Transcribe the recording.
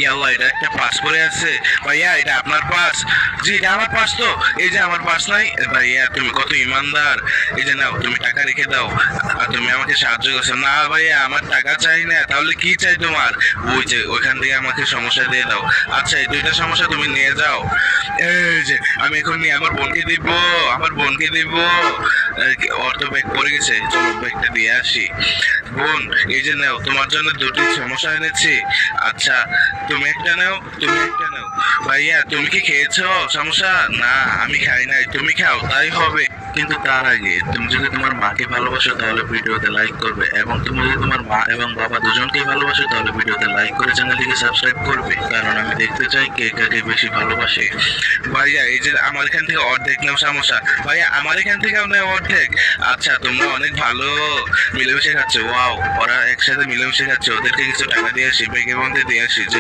ইয়াল্লা, এটা একটা পাস পরে আছে ভাইয়া, এটা আপনার পাস? জি, এটা আমার পাস। তো এই যে আমার পাস নাই ভাইয়া, তুমি কত ইমানদার। এই যে নাও, তুমি টাকা রেখে দাও। আর তুমি আমাকে সাহায্য করছো না ভাইয়া, আমার টাকা চাই না। তাহলে কি চাই তোমার? ওই যে ওইখান থেকে আমাকে সমস্যা দিয়ে দাও। আচ্ছা, এই দুইটা সমস্যা তুমি নিয়ে যাও। এই যে আমি এখন নিয়ে আমার বোনকে দিব, আমার বোনকে দিব। ওর তো ব্যাগ পড়ে গেছে, চলো ব্যাগটা দিয়ে আসি। বোন, এই যে নাও, তোমার জন্য দুটি সমস্যা এনেছি। আচ্ছা, তুমি একটা নাও, তুমি একটা নাও। ভাইয়া, তুমি কি খেয়েছো সমস্যা? না, আমি খাই নাই, তুমি খাও, তাই হবে। কিন্তু তার আগে তুমি যদি তোমার মাকে ভালোবাসো তাহলে ভিডিওতে লাইক করবে, এবং তুমি যদি তোমার মা এবং বাবা দুজনকেই ভালোবাসো তাহলে ভিডিওতে লাইক করে চ্যানেলটিকে সাবস্ক্রাইব করবে, কারণ আমি দেখতে চাই কে কাকে বেশি ভালোবাসে। ভাইয়া, এই যে আমার এখান থেকে অর্ধেক নাও সমস্যা। ভাইয়া, আমার এখান থেকে নাও অর্ধেক। আচ্ছা, তোমরা অনেক ভালো মিলেমিশে খাচ্ছে। ওয়াও, ওরা একসাথে মিলেমিশে খাচ্ছে। ওদেরকে কিছু টাকা দিয়ে আসি, ব্যাগের মধ্যে দিয়ে আসি।